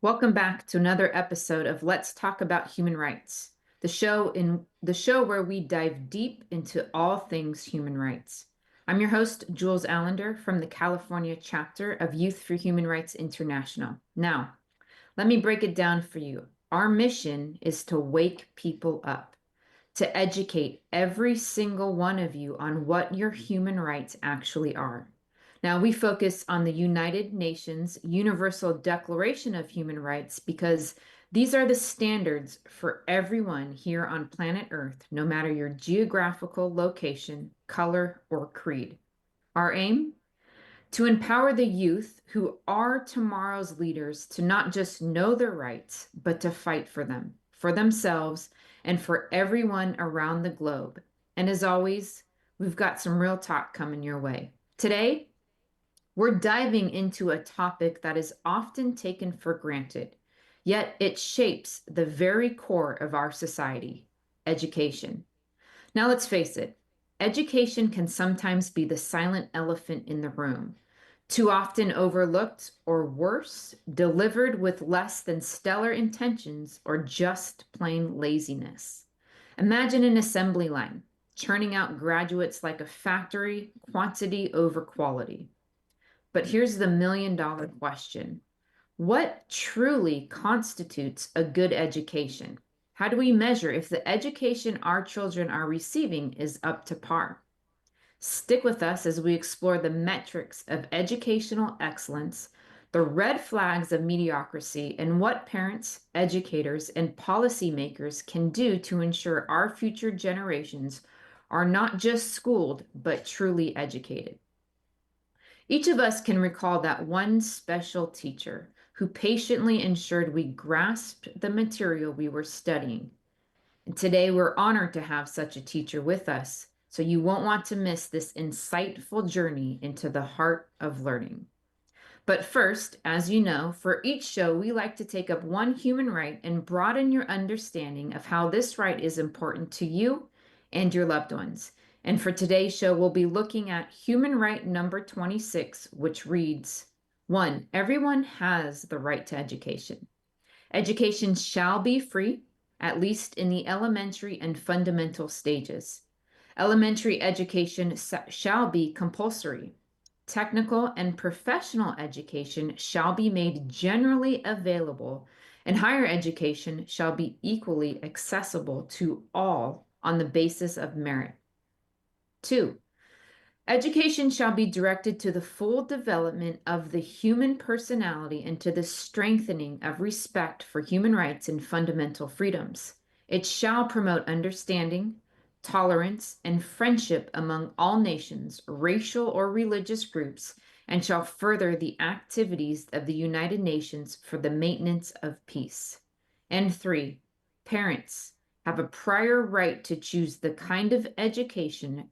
Welcome back to another episode of Let's Talk About Human Rights, the show where we dive deep into all things human rights. I'm your host, Julz Allender from the California chapter of Youth for Human Rights International. Now, let me break it down for you. Our mission is to wake people up, to educate every single one of you on what your human rights actually are. Now, we focus on the United Nations Universal Declaration of Human Rights because these are the standards for everyone here on planet Earth, no matter your geographical location, color, or creed. Our aim? To empower the youth who are tomorrow's leaders to not just know their rights, but to fight for them, for themselves, and for everyone around the globe. And as always, we've got some real talk coming your way. Today, we're diving into a topic that is often taken for granted, yet it shapes the very core of our society: education. Now, let's face it, education can sometimes be the silent elephant in the room, too often overlooked or worse, delivered with less than stellar intentions or just plain laziness. Imagine an assembly line churning out graduates like a factory, quantity over quality. But here's the million-dollar question. What truly constitutes a good education? How do we measure if the education our children are receiving is up to par? Stick with us as we explore the metrics of educational excellence, the red flags of mediocrity, and what parents, educators, and policymakers can do to ensure our future generations are not just schooled, but truly educated. Each of us can recall that one special teacher who patiently ensured we grasped the material we were studying. And today we're honored to have such a teacher with us, so you won't want to miss this insightful journey into the heart of learning. But first, as you know, for each show, we like to take up one human right and broaden your understanding of how this right is important to you and your loved ones. And for today's show, we'll be looking at human right number 26, which reads, 1. Everyone has the right to education. Education shall be free, at least in the elementary and fundamental stages. Elementary education shall be compulsory. Technical and professional education shall be made generally available, and higher education shall be equally accessible to all on the basis of merit. 2. Education shall be directed to the full development of the human personality and to the strengthening of respect for human rights and fundamental freedoms. It shall promote understanding, tolerance, and friendship among all nations, racial or religious groups, and shall further the activities of the United Nations for the maintenance of peace. And 3, parents have a prior right to choose the kind of education.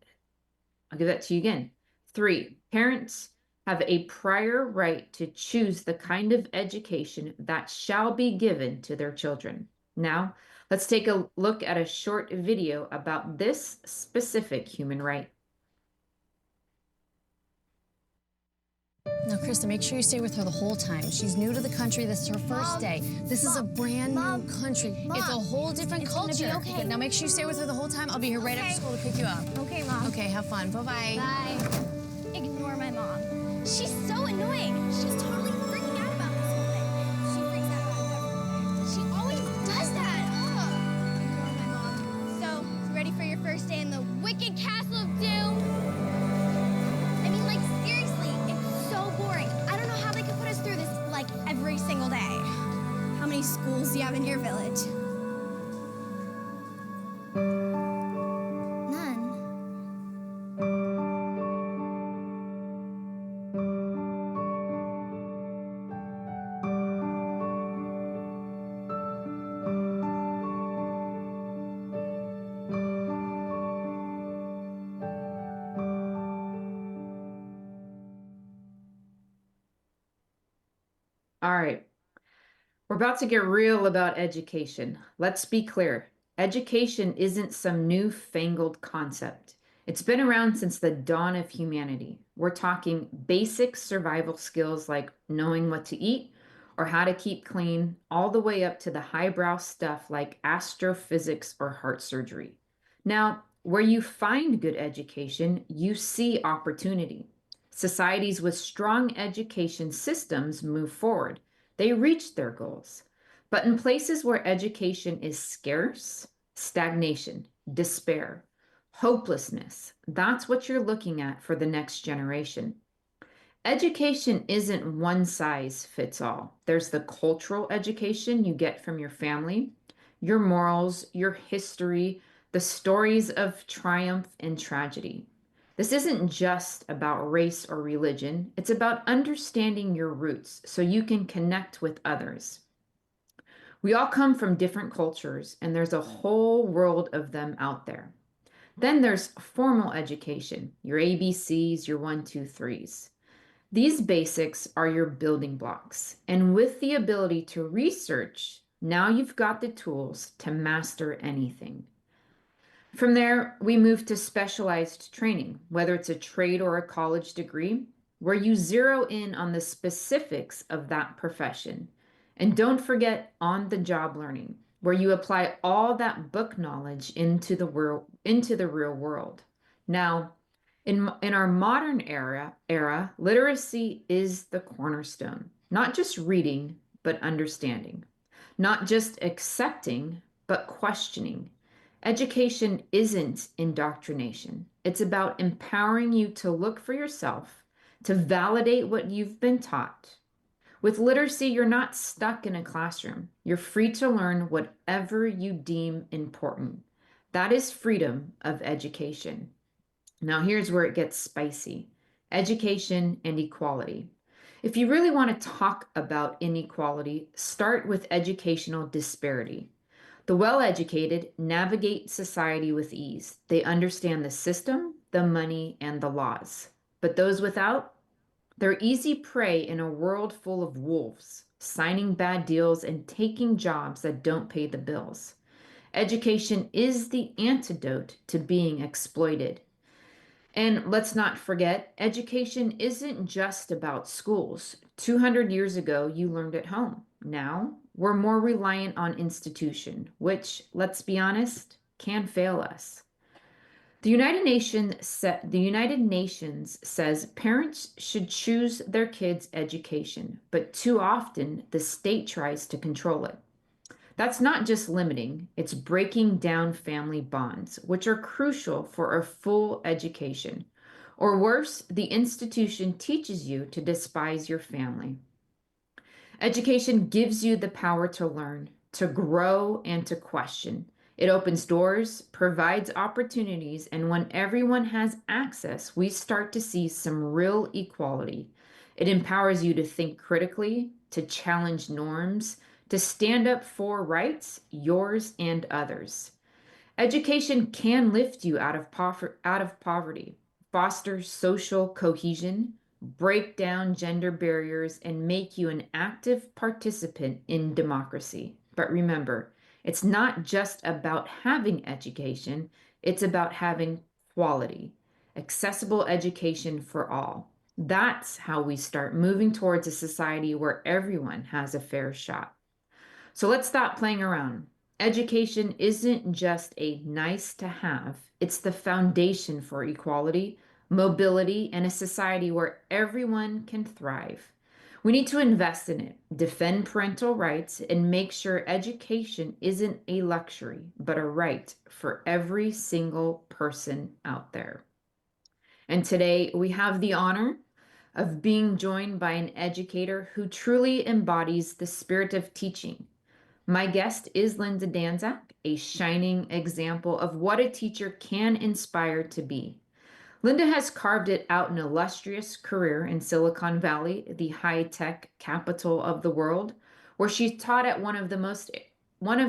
I'll give that to you again. 3, parents have a prior right to choose the kind of education that shall be given to their children. Now, let's take a look at a short video about this specific human right. Now, Krista, make sure you stay with her the whole time. She's new to the country. This is her first day. This is a brand new country. It's a whole different culture. Gonna be okay. Now, make sure you stay with her the whole time. I'll be here right after school to pick you up. Okay, Mom. Okay, have fun. Bye-bye. Bye. Ignore my mom. She's so annoying. She's totally freaking out about this whole thing. She freaks out about everything. She always does that. Ugh. Ignore my mom. So, ready for your first day in the wicked castle of doom? I mean, like, seriously, it's so boring. I don't know how they can put us through this, like, every single day. How many schools do you have in your village? None. All right, we're about to get real about education. Let's be clear. Education isn't some newfangled concept. It's been around since the dawn of humanity. We're talking basic survival skills like knowing what to eat or how to keep clean, all the way up to the highbrow stuff like astrophysics or heart surgery. Now, where you find good education, you see opportunity. Societies with strong education systems move forward. They reach their goals. But in places where education is scarce, stagnation, despair, hopelessness, that's what you're looking at for the next generation. Education isn't one size fits all. There's the cultural education you get from your family, your morals, your history, the stories of triumph and tragedy. This isn't just about race or religion, it's about understanding your roots so you can connect with others. We all come from different cultures, and there's a whole world of them out there. Then there's formal education, your ABCs, your one, two, threes. These basics are your building blocks. And with the ability to research, now you've got the tools to master anything. From there, we move to specialized training, whether it's a trade or a college degree, where you zero in on the specifics of that profession. And don't forget on the job learning, where you apply all that book knowledge into the real world. Now, in our modern era, literacy is the cornerstone, not just reading, but understanding, not just accepting, but questioning. Education isn't indoctrination. It's about empowering you to look for yourself, to validate what you've been taught. With literacy, you're not stuck in a classroom. You're free to learn whatever you deem important. That is freedom of education. Now, here's where it gets spicy: education and equality. If you really want to talk about inequality, start with educational disparity. The well educated navigate society with ease. They understand the system, the money, and the laws. But those without, they're easy prey in a world full of wolves, signing bad deals and taking jobs that don't pay the bills. Education is the antidote to being exploited. And let's not forget, education isn't just about schools. 200 years ago, you learned at home. Now, we're more reliant on institution, which, let's be honest, can fail us. The United Nations says parents should choose their kids' education, but too often the state tries to control it. That's not just limiting, it's breaking down family bonds, which are crucial for a full education. Or worse, the institution teaches you to despise your family. Education gives you the power to learn, to grow, and to question. It opens doors, provides opportunities, and when everyone has access, we start to see some real equality. It empowers you to think critically, to challenge norms, to stand up for rights, yours and others. Education can lift you out of poverty, foster social cohesion, break down gender barriers, and make you an active participant in democracy. But remember, it's not just about having education, it's about having quality, accessible education for all. That's how we start moving towards a society where everyone has a fair shot. So let's stop playing around. Education isn't just a nice to have, it's the foundation for equality, mobility, and a society where everyone can thrive. We need to invest in it, defend parental rights, and make sure education isn't a luxury, but a right for every single person out there. And today we have the honor of being joined by an educator who truly embodies the spirit of teaching. My guest is Linda Danzack, a shining example of what a teacher can inspire to be. Linda has carved it out an illustrious career in Silicon Valley, the high-tech capital of the world, where she taught at one of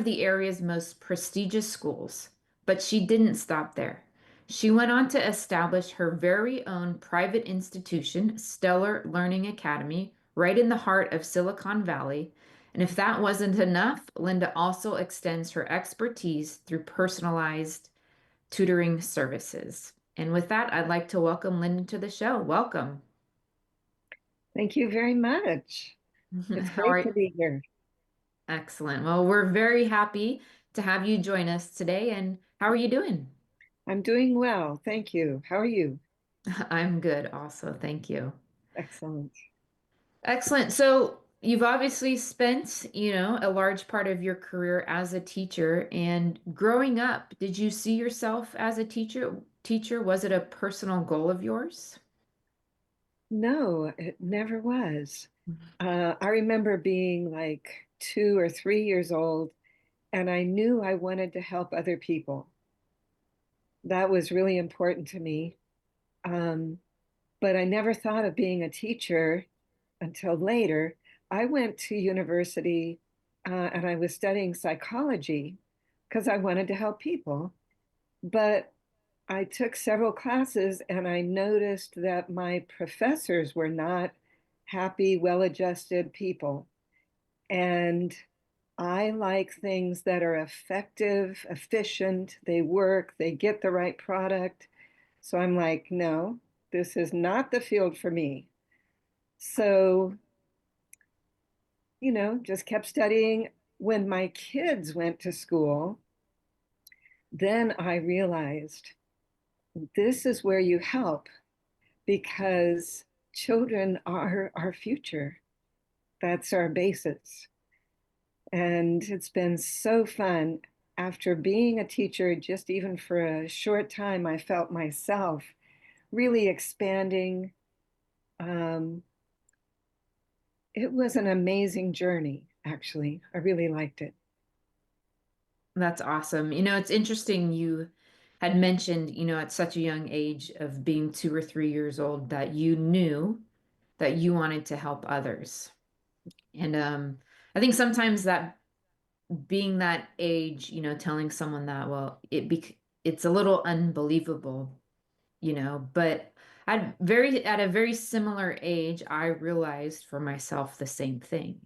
the area's most prestigious schools. But she didn't stop there. She went on to establish her very own private institution, Stellar Learning Academy, right in the heart of Silicon Valley. And if that wasn't enough, Linda also extends her expertise through personalized tutoring services. And with that, I'd like to welcome Linda to the show. Welcome. Thank you very much. It's How great are to be here. Excellent. Well, we're very happy to have you join us today. And how are you doing? I'm doing well. Thank you. How are you? I'm good also. Thank you. Excellent. Excellent. So you've obviously spent, a large part of your career as a teacher. And growing up, did you see yourself as a teacher? Was it a personal goal of yours? No, it never was. I remember being like 2 or 3 years old, and I knew I wanted to help other people. That was really important to me. Um, but I never thought of being a teacher until later. I went to university and I was studying psychology because I wanted to help people. But I took several classes and I noticed that my professors were not happy, well adjusted people. And I like things that are effective, efficient, they work, they get the right product. So I'm like, no, this is not the field for me. So, just kept studying. When my kids went to school, then I realized this is where you help because children are our future. That's our basis. And it's been so fun. After being a teacher, just even for a short time, I felt myself really expanding. Um, it was an amazing journey, actually. I really liked it. That's awesome. It's interesting you had mentioned, at such a young age of being 2 or 3 years old that you knew that you wanted to help others. And I think sometimes that being that age, telling someone that, well, it's a little unbelievable, but at a very similar age, I realized for myself the same thing.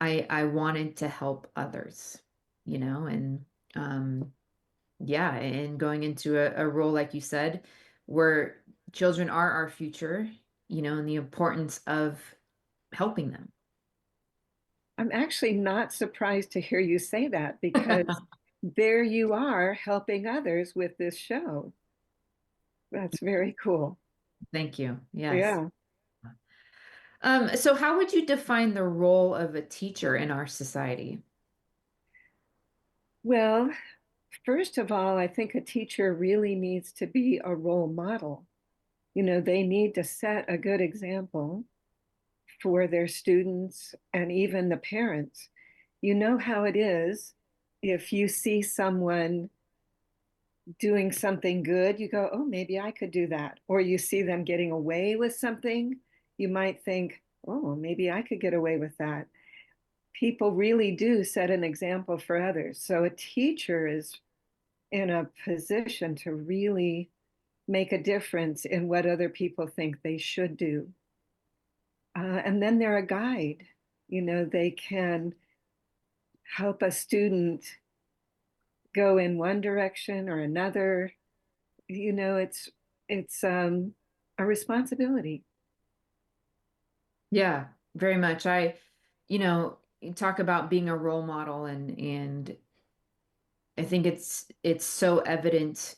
I wanted to help others, and um yeah, and going into a role like you said, where children are our future, and the importance of helping them. I'm actually not surprised to hear you say that because there you are helping others with this show. That's very cool. Thank you. Yes. Yeah. So how would you define the role of a teacher in our society? Well, first of all, I think a teacher really needs to be a role model. They need to set a good example for their students and even the parents. You know how it is if you see someone doing something good, you go, oh, maybe I could do that. Or you see them getting away with something, you might think, oh, maybe I could get away with that. People really do set an example for others. So a teacher is in a position to really make a difference in what other people think they should do. And then they're a guide. They can help a student go in one direction or another. It's a responsibility. Yeah, very much. You talk about being a role model, and I think it's so evident,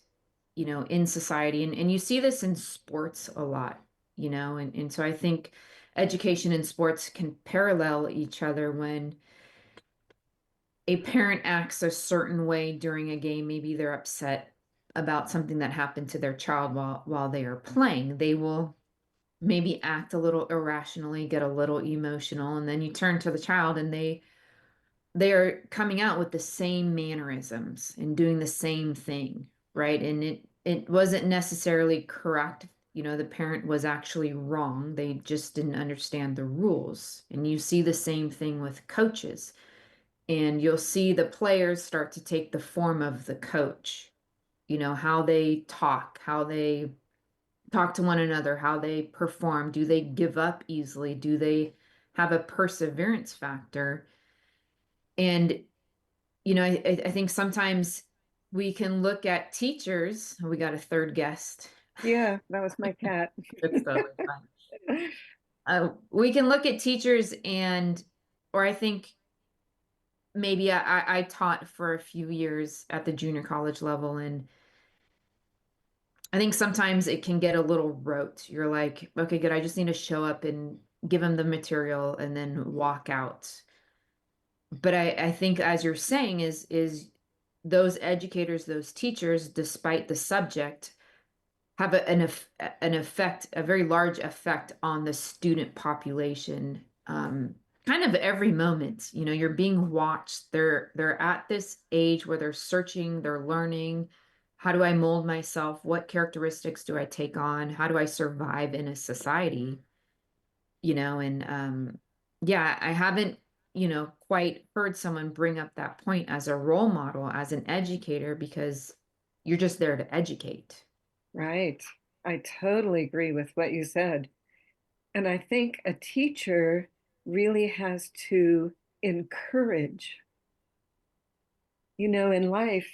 in society, and you see this in sports a lot, and so I think education and sports can parallel each other when a parent acts a certain way during a game. Maybe they're upset about something that happened to their child while they are playing. They will maybe act a little irrationally, get a little emotional, and then you turn to the child and they are coming out with the same mannerisms and doing the same thing, right? And it wasn't necessarily correct. The parent was actually wrong. They just didn't understand the rules. And you see the same thing with coaches. And you'll see the players start to take the form of the coach, how they talk to one another, how they perform. Do they give up easily? Do they have a perseverance factor? And, I think sometimes we can look at teachers. We got a third guest. Yeah, that was my cat. That's totally fine. We can look at teachers or I think maybe I taught for a few years at the junior college level, and I think sometimes it can get a little rote. You're like, okay, good. I just need to show up and give them the material and then walk out. But I think as you're saying is those educators, those teachers, despite the subject, have an effect, a very large effect on the student population. Kind of every moment, you're being watched. They're at this age where they're searching, they're learning. How do I mold myself? What characteristics do I take on? How do I survive in a society? And yeah, I haven't, quite heard someone bring up that point as a role model, as an educator, because you're just there to educate. Right. I totally agree with what you said. And I think a teacher really has to encourage. In life,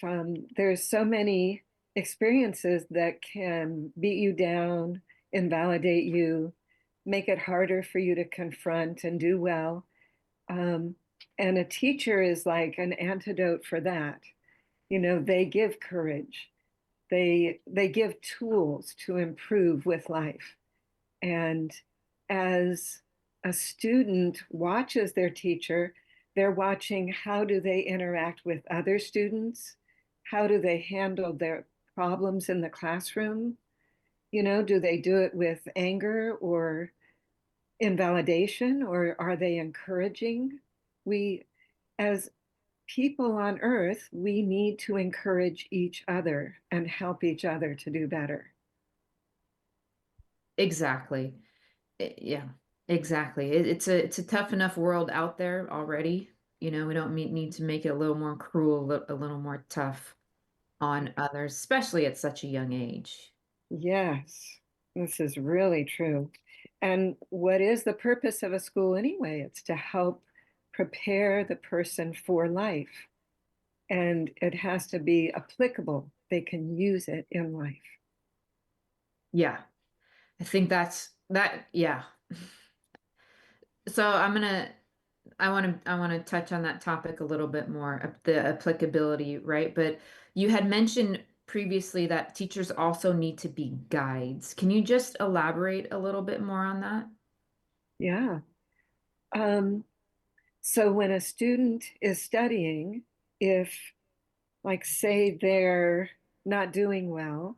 there's so many experiences that can beat you down, invalidate you, make it harder for you to confront and do well. Um, and a teacher is like an antidote for that. They give courage. They give tools to improve with life. And as a student watches their teacher, they're watching how do they interact with other students? How do they handle their problems in the classroom? Do they do it with anger or invalidation, or are they encouraging? We, as people on earth, we need to encourage each other and help each other to do better. Exactly. Yeah, exactly. It's a tough enough world out there already. We don't need to make it a little more cruel, a little more tough on others, especially at such a young age. Yes, this is really true. And what is the purpose of a school anyway? It's to help prepare the person for life. And it has to be applicable. They can use it in life. Yeah, I think yeah. So I want to touch on that topic a little bit more, the applicability, right? But you had mentioned previously that teachers also need to be guides. Can you just elaborate a little bit more on that? Yeah. Um, so when a student is studying, if, like, say they're not doing well,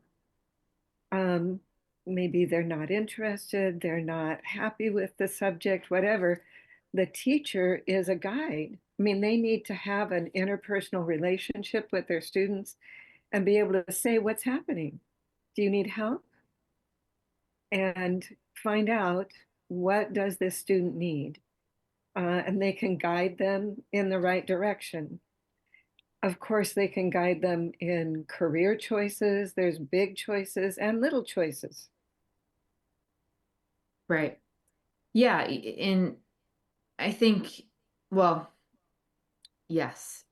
um, maybe they're not interested, they're not happy with the subject, whatever, the teacher is a guide. I mean, they need to have an interpersonal relationship with their students and be able to say, what's happening? Do you need help? And find out, what does this student need? And they can guide them in the right direction. Of course, they can guide them in career choices. There's big choices and little choices. Right. Yeah, and I think, well, yes,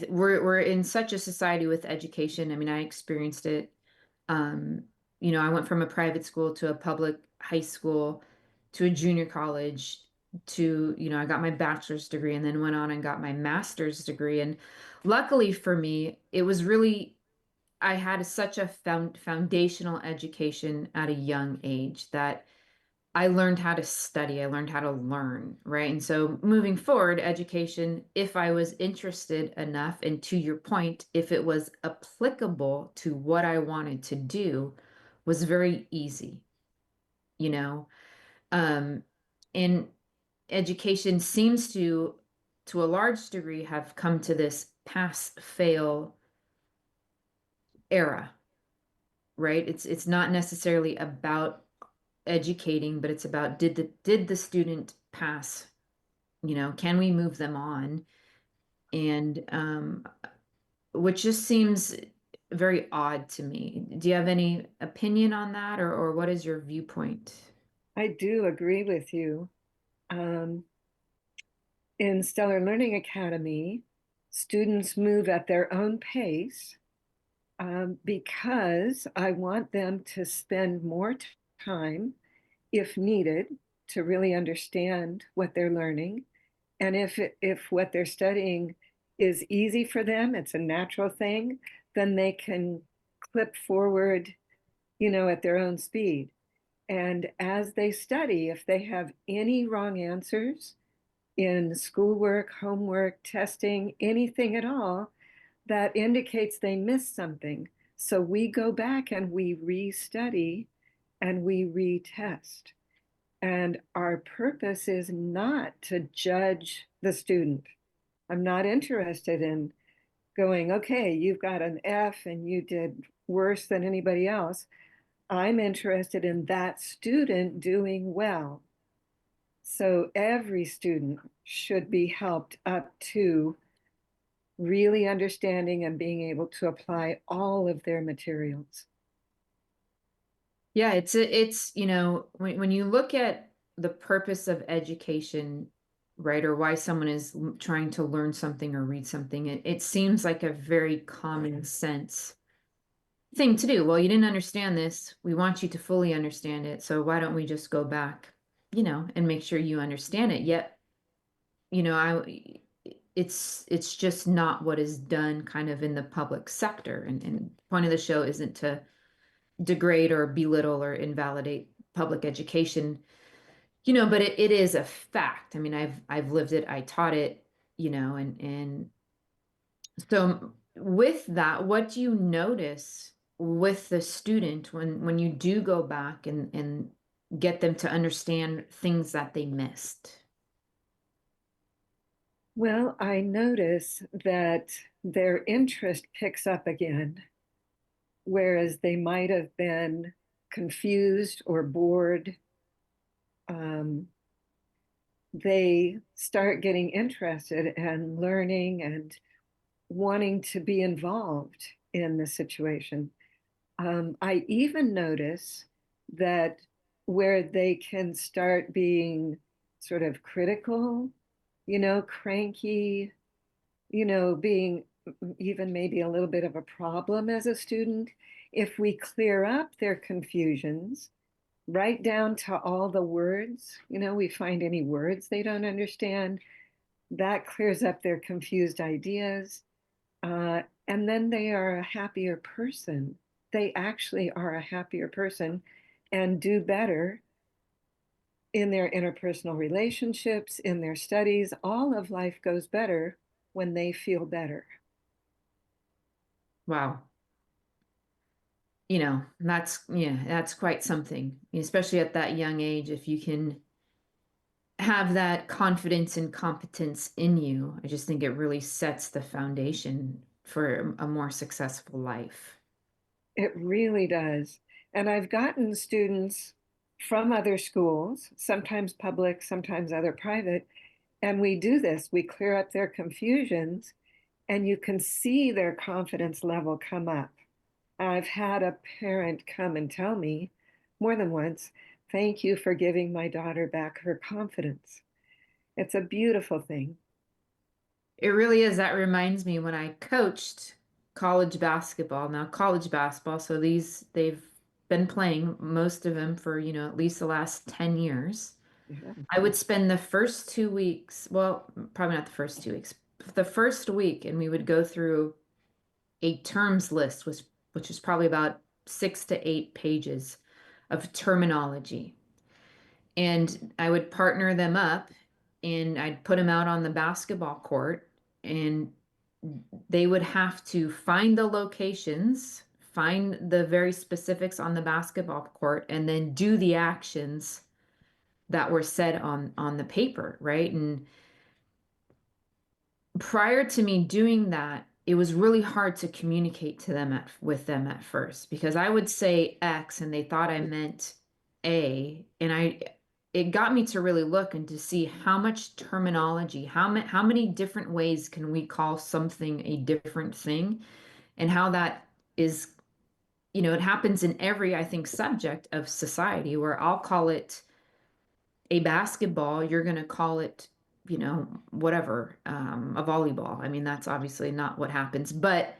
we're in such a society with education. I mean, I experienced it. Um, I went from a private school to a public high school to a junior college to, I got my bachelor's degree and then went on and got my master's degree. And luckily for me, it was really, I had such a foundational education at a young age that I learned how to study, I learned how to learn, right? And so moving forward, education, if I was interested enough, and to your point, if it was applicable to what I wanted to do, was very easy, you know? Um, and education seems to a large degree, have come to this pass fail era, right? It's not necessarily about educating, but it's about did the student pass? Can we move them on? And which just seems very odd to me. Do you have any opinion on that, or what is your viewpoint? I do agree with you. Um, in Stellar Learning Academy, students move at their own pace, because I want them to spend more time, if needed, to really understand what they're learning. And if what they're studying is easy for them, it's a natural thing, then they can clip forward, at their own speed. And as they study, if they have any wrong answers in schoolwork, homework, testing, anything at all, that indicates they missed something. So we go back and we restudy and we retest. And our purpose is not to judge the student. I'm not interested in going, okay, you've got an F and you did worse than anybody else. I'm interested in that student doing well. So every student should be helped up to really understanding and being able to apply all of their materials. Yeah, it's when you look at the purpose of education, right, or why someone is trying to learn something or read something, it seems like a very common sense thing to do. Well, you didn't understand this. We want you to fully understand it. So why don't we just go back, and make sure you understand it? Yet, it's just not what is done kind of in the public sector. And the point of the show isn't to degrade or belittle or invalidate public education, but it is a fact. I mean, I've lived it, I taught it, and so with that, what do you notice with the student when you do go back and get them to understand things that they missed? Well, I notice that their interest picks up again, whereas they might have been confused or bored. They start getting interested and learning and wanting to be involved in the situation. I even notice that where they can start being sort of critical, cranky, being even maybe a little bit of a problem as a student, if we clear up their confusions, right down to all the words, we find any words they don't understand, that clears up their confused ideas. And then they are a happier person. They actually are a happier person and do better in their interpersonal relationships, in their studies. All of life goes better when they feel better. Wow. That's quite something, especially at that young age. If you can have that confidence and competence in you, I just think it really sets the foundation for a more successful life. It really does. And I've gotten students from other schools, sometimes public, sometimes other private, and we do this. We clear up their confusions, and you can see their confidence level come up. I've had a parent come and tell me more than once, thank you for giving my daughter back her confidence. It's a beautiful thing. It really is. That reminds me when I coached college basketball. Now, college basketball, so they've been playing, most of them, for, at least the last 10 years. Yeah. I would spend the first 2 weeks, well, probably not the first 2 weeks, the first week, and we would go through a terms list, which is probably about 6 to 8 pages of terminology. And I would partner them up and I'd put them out on the basketball court, and they would have to find the locations, find the very specifics on the basketball court, and then do the actions that were said on the paper, right? And prior to me doing that, it was really hard to communicate to them with them at first, because I would say X and they thought I meant A, and it got me to really look and to see how much terminology, how many different ways can we call something a different thing, and how that is, it happens in every, I think, subject of society, where I'll call it a basketball, you're going to call it, whatever, a volleyball. I mean, that's obviously not what happens, but,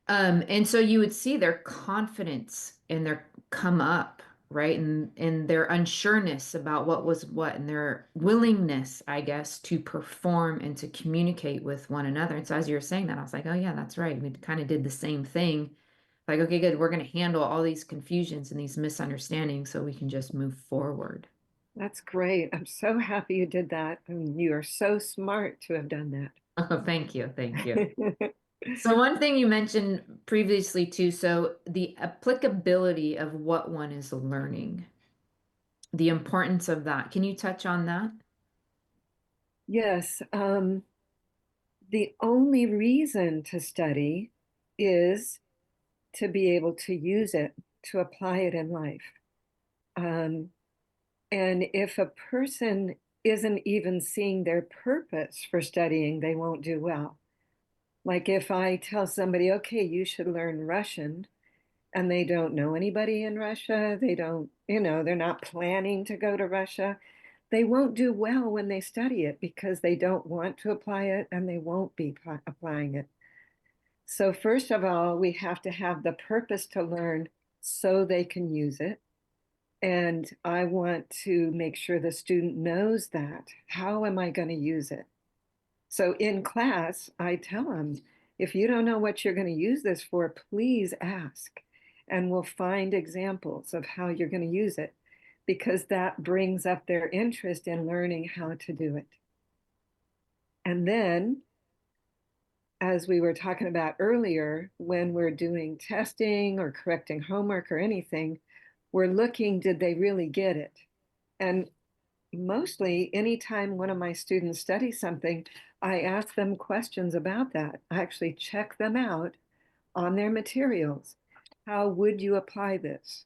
and so you would see their confidence and their come up right? And their unsureness about what was what and their willingness, I guess, to perform and to communicate with one another. And so as you were saying that, I was like, oh yeah, that's right. We kind of did the same thing. Like, okay, good. We're going to handle all these confusions and these misunderstandings so we can just move forward. That's great. I'm so happy you did that. And you are so smart to have done Oh, thank you. Thank you. that. So one thing you mentioned previously too, so the applicability of what one is learning, the importance of that. Can you touch on that? Yes, the only reason to study is to be able to use it, to apply it in life. Um, and if a person isn't even seeing their purpose for studying, they won't do well. Like if I tell somebody, okay, you should learn Russian, and they don't know anybody in Russia, they don't, they're not planning to go to Russia, they won't do well when they study it because they don't want to apply it and they won't be applying it. So, first of all, we have to have the purpose to learn so they can use it. And I want to make sure the student knows that. How am I going to use it? So in class, I tell them, if you don't know what you're going to use this for, please ask. And we'll find examples of how you're going to use it because that brings up their interest in learning how to do it. And then, as we were talking about earlier, when we're doing testing or correcting homework or anything, we're looking, did they really get it? And mostly anytime one of my students studies something, I ask them questions about that. I actually check them out on their materials. How would you apply this?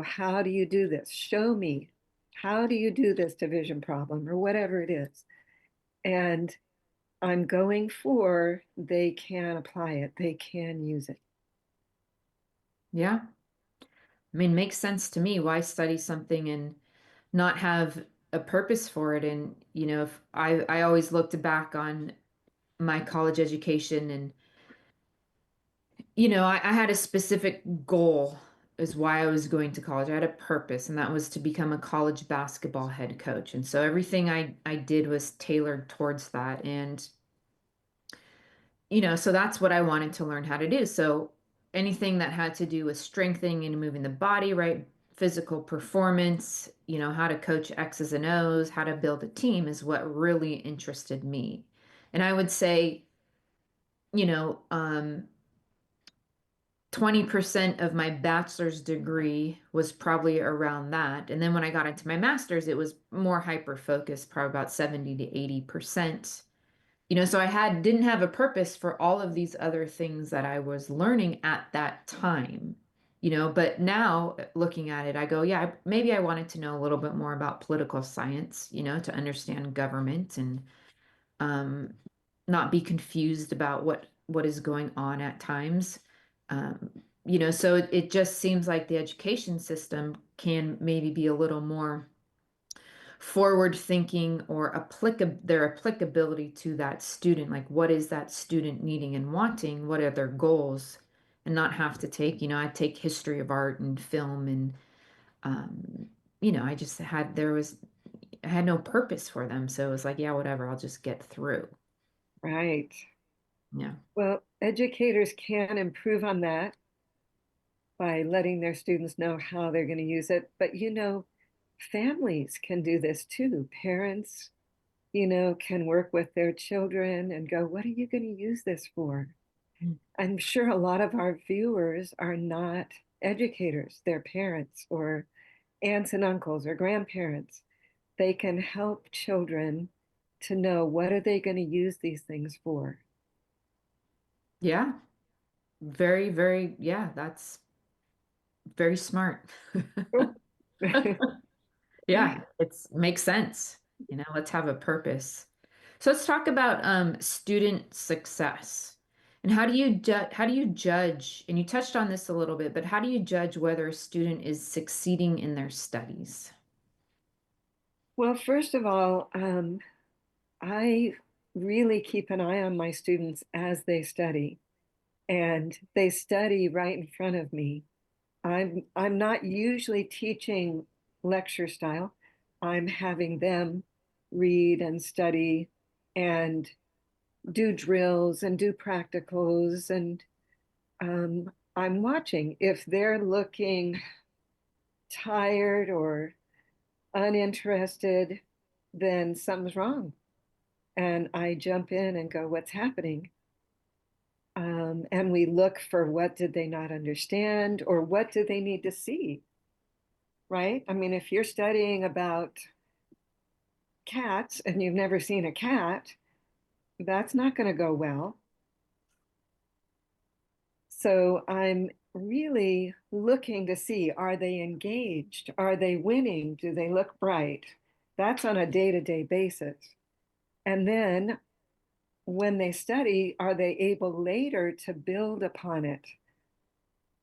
How do you do this? Show me. How do you do this division problem or whatever it is? And I'm going for they can apply it, they can use it. Yeah. I mean, makes sense to me. Why study something and not have a purpose for it? And, if I always looked back on my college education and, I had a specific goal is why I was going to college. I had a purpose, and that was to become a college basketball head coach. And so everything I did was tailored towards that. And so that's what I wanted to learn how to do. So anything that had to do with strengthening and moving the body, right? Physical performance, how to coach X's and O's, how to build a team is what really interested me. And I would say, you know, um, 20% of my bachelor's degree was probably around that. And then when I got into my master's, it was more hyper focused, probably about 70 to 80%. So I didn't have a purpose for all of these other things that I was learning at that time. But now looking at it, I go, yeah, maybe I wanted to know a little bit more about political science, to understand government and um, not be confused about what is going on at times. Um, so it just seems like the education system can maybe be a little more forward thinking or their applicability to that student. Like, what is that student needing and wanting? What are their goals? And not have to take, I take history of art and film and, I just I had no purpose for them. So it was like, yeah, whatever, I'll just get through. Right. Yeah. Well, educators can improve on that by letting their students know how they're going to use it. But families can do this too. Parents, can work with their children and go, what are you going to use this for? Mm. I'm sure a lot of our viewers are not educators, they're parents or aunts and uncles or grandparents. They can help children to know what are they going to use these things for. Yeah. Very, very, yeah, that's very smart. Oh. Yeah, it's makes sense. Let's have a purpose. So let's talk about student success. And how do you judge, and you touched on this a little bit, but how do you judge whether a student is succeeding in their studies? Well, first of all, I really keep an eye on my students as they study, and they study right in front of me. I'm not usually teaching lecture style. I'm having them read and study and do drills and do practicals, and I'm watching if they're looking tired or uninterested, then something's wrong. And I jump in and go, what's happening? And we look for what did they not understand or what do they need to see, right? I mean, if you're studying about cats and you've never seen a cat, that's not going to go well. So I'm really looking to see, are they engaged? Are they winning? Do they look bright? That's on a day-to-day basis. And then when they study, are they able later to build upon it,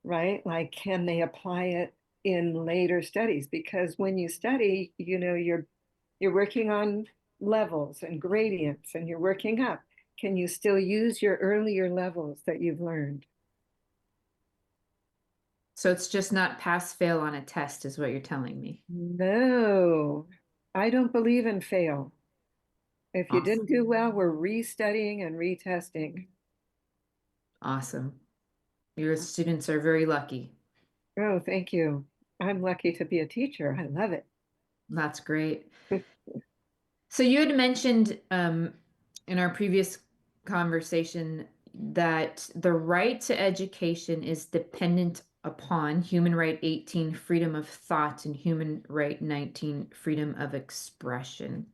right? Like, can they apply it in later studies? Because when you study, you're working on levels and gradients and you're working up. Can you still use your earlier levels that you've learned? So it's just not pass fail on a test, is what you're telling me. No, I don't believe in fail. If you didn't Awesome. do well, we're restudying and retesting. Awesome. Your students are very lucky. Oh, thank you. I'm lucky to be a teacher. I love it. That's great. So you had mentioned in our previous conversation that the right to education is dependent upon human right 18, freedom of thought, and human right 19, freedom of expression.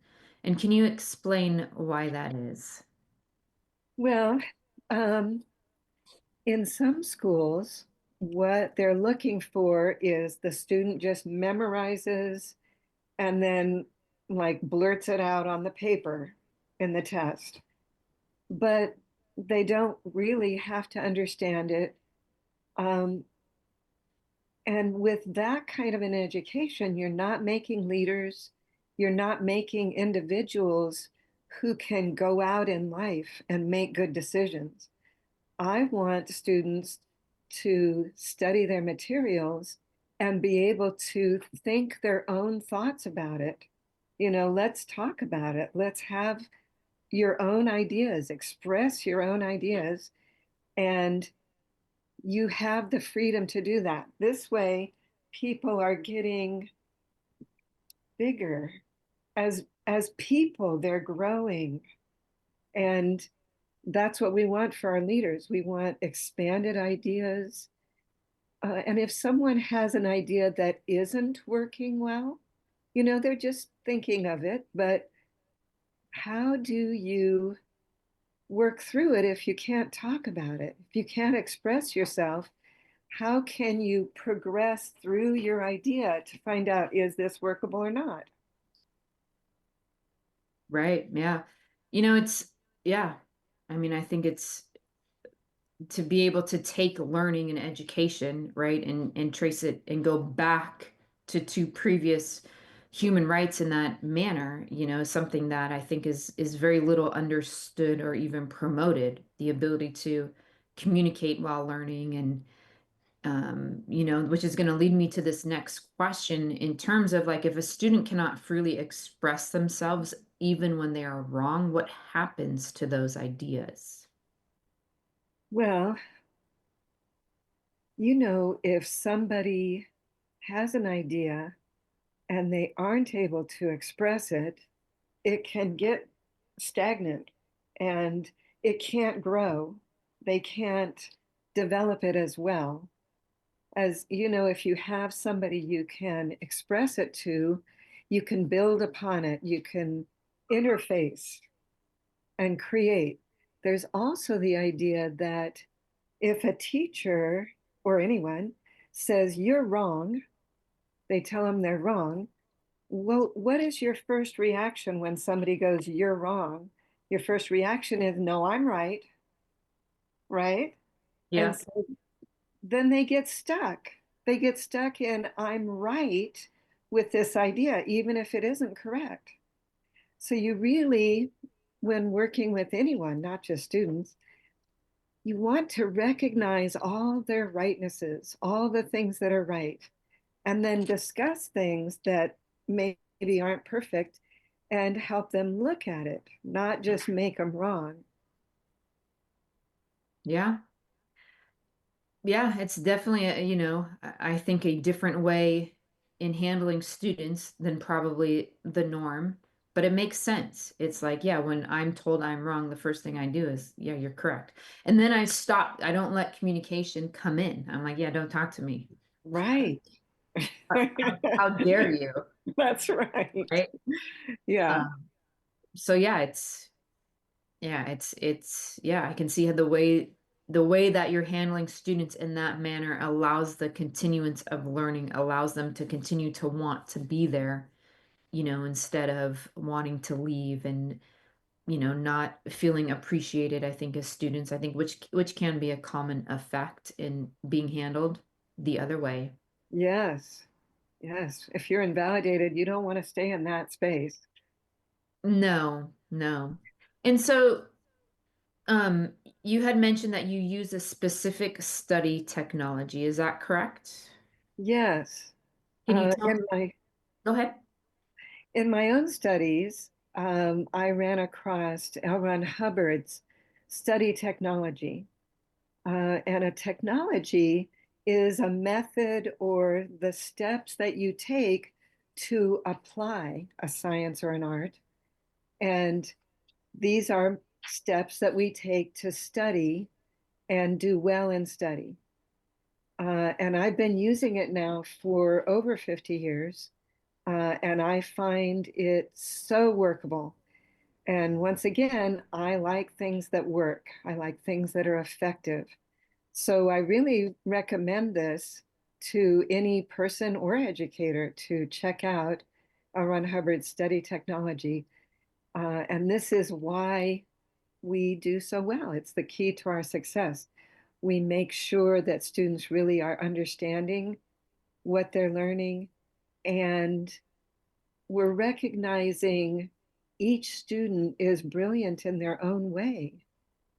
And can you explain why that is? Well, um, in some schools, what they're looking for is the student just memorizes and then like blurts it out on the paper in the test. But they don't really have to understand it. Um, and with that kind of an education, you're not making leaders, you're not making individuals who can go out in life and make good decisions. I want students to study their materials and be able to think their own thoughts about it. Let's talk about it. Let's have your own ideas, express your own ideas, and you have the freedom to do that. This way, people are getting bigger. As people, they're growing. And that's what we want for our leaders. We want expanded ideas. And if someone has an idea that isn't working well, they're just thinking of it, but how do you work through it if you can't talk about it? If you can't express yourself, how can you progress through your idea to find out, is this workable or not? Right. Yeah. Yeah. I mean, I think it's to be able to take learning and education, right, and trace it and go back to previous human rights in that manner, something that I think is very little understood or even promoted, the ability to communicate while learning and which is going to lead me to this next question in terms of like if a student cannot freely express themselves even when they are wrong, what happens to those ideas? Well, if somebody has an idea and they aren't able to express it, it can get stagnant and it can't grow. They can't develop it as well. As if you have somebody you can express it to, you can build upon it, you can interface and create. There's also the idea that if a teacher or anyone says you're wrong, they tell them they're wrong. Well, what is your first reaction when somebody goes, you're wrong? Your first reaction is, no, I'm right, right? And Yeah. so then they get stuck. They get stuck in, I'm right with this idea, even if it isn't correct. So you really, when working with anyone, not just students, you want to recognize all their rightnesses, all the things that are right, and then discuss things that maybe aren't perfect and help them look at it, not just make them wrong. Yeah. Yeah, it's definitely I think a different way in handling students than probably the norm, but it makes sense. It's like, yeah, when I'm told I'm wrong, the first thing I do is, yeah, you're correct. And then I stop. I don't let communication come in. I'm like, yeah, don't talk to me. Right. How dare you? That's right. Right? Yeah. Um, so yeah, yeah, I can see how the way that you're handling students in that manner allows the continuance of learning, allows them to continue to want to be there, instead of wanting to leave and, not feeling appreciated, I think, as students, I think which can be a common effect in being handled the other way. Yes. Yes. If you're invalidated, you don't want to stay in that space. No, no. And so Um, you had mentioned that you use a specific study technology. Is that correct? Yes. Can you Uh, tell? in my Go ahead. in my own studies, I ran across L. Ron Hubbard's study technology. And a technology is a method or the steps that you take to apply a science or an art. And these are steps that we take to study and do well in study. And I've been using it now for over 50 years, and I find it so workable. And once again, I like things that work. I like things that are effective. So I really recommend this to any person or educator to check out Ron Hubbard's study technology. And this is why we do so well. It's the key to our success. We make sure that students really are understanding what they're learning, and we're recognizing each student is brilliant in their own way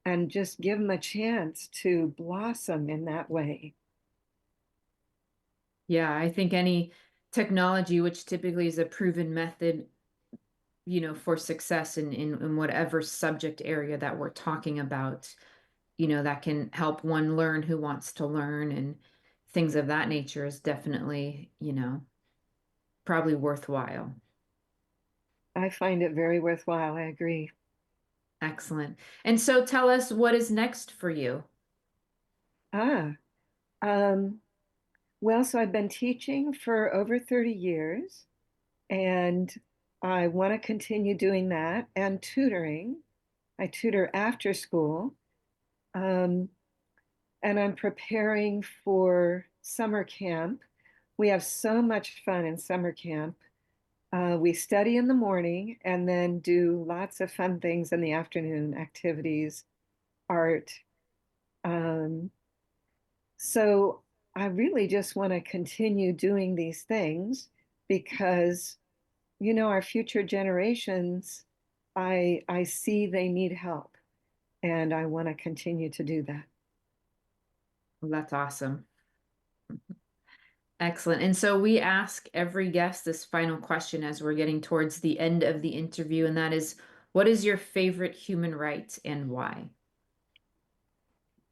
and just give them a chance to blossom in that way. Yeah, I think any technology, which typically is a proven method, for success in whatever subject area that we're talking about, that can help one learn who wants to learn and things of that nature is definitely, probably worthwhile. I find it very worthwhile. I agree. Excellent. And so tell us what is next for you. Ah, um, well, so I've been teaching for over 30 years, and I want to continue doing that and tutoring. I tutor after school, um, and I'm preparing for summer camp. We have so much fun in summer camp. We study in the morning and then do lots of fun things in the afternoon, activities, art. Um, so I really just want to continue doing these things because, our future generations, I see they need help, and I want to continue to do that. Well, that's awesome. Excellent. And so we ask every guest this final question as we're getting towards the end of the interview, and that is, what is your favorite human right and why?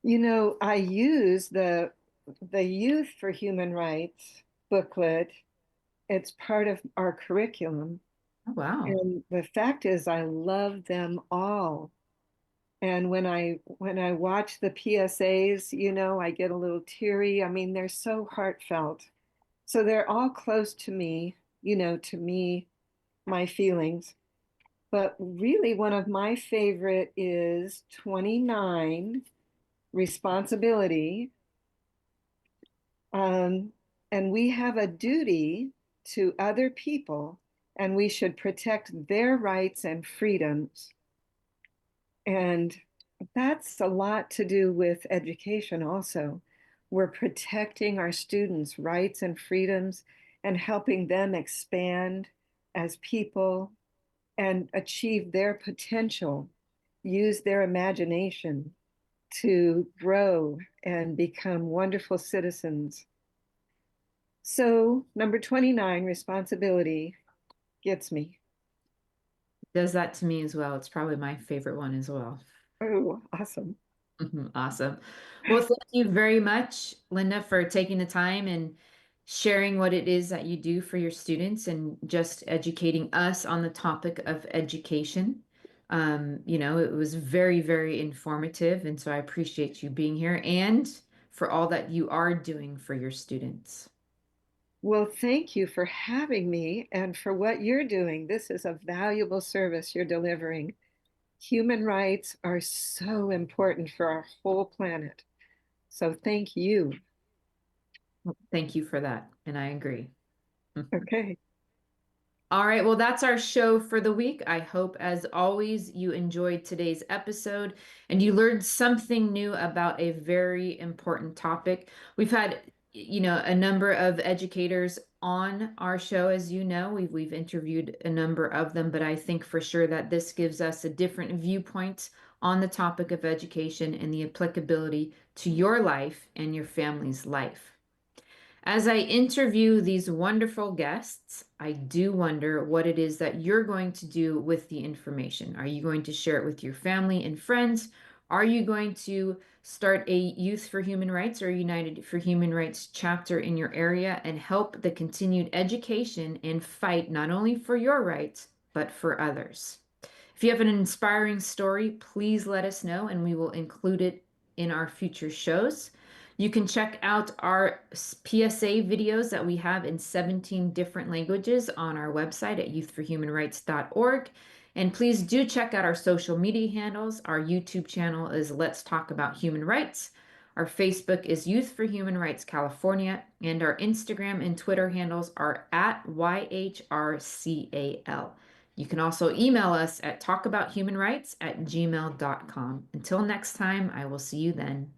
I use the Youth for Human Rights booklet. It's part of our curriculum. Oh, wow. And the fact is, I love them all. And when I watch the PSAs, I get a little teary. I mean, they're so heartfelt. So they're all close to me, to me, my feelings. But really, one of my favorite is 29, responsibility. Um, and we have a duty to other people, and we should protect their rights and freedoms. And that's a lot to do with education also. We're protecting our students' rights and freedoms and helping them expand as people and achieve their potential, use their imagination. to grow and become wonderful citizens. So, number 29, responsibility, gets me. Does that to me as well. It's probably my favorite one as well. Oh, awesome. Awesome. Well, thank you very much, Linda, for taking the time and sharing what it is that you do for your students and just educating us on the topic of education. It was very, very informative, and so I appreciate you being here and for all that you are doing for your students. Well, thank you for having me and for what you're doing. This is a valuable service you're delivering. Human rights are so important for our whole planet. So thank you. Thank you for that, and I agree. Okay. All right, well, that's our show for the week. I hope, as always, you enjoyed today's episode and you learned something new about a very important topic. We've had, a number of educators on our show, as you know. We've interviewed a number of them, but I think for sure that this gives us a different viewpoint on the topic of education and the applicability to your life and your family's life. As I interview these wonderful guests, I do wonder what it is that you're going to do with the information. Are you going to share it with your family and friends? Are you going to start a Youth for Human Rights or United for Human Rights chapter in your area and help the continued education and fight not only for your rights, but for others? If you have an inspiring story, please let us know and we will include it in our future shows. You can check out our PSA videos that we have in 17 different languages on our website at youthforhumanrights.org. And please do check out our social media handles. Our YouTube channel is Let's Talk About Human Rights. Our Facebook is Youth for Human Rights California, and our Instagram and Twitter handles are at YHRCAL. You can also email us at talkabouthumanrights@gmail.com. Until next time, I will see you then.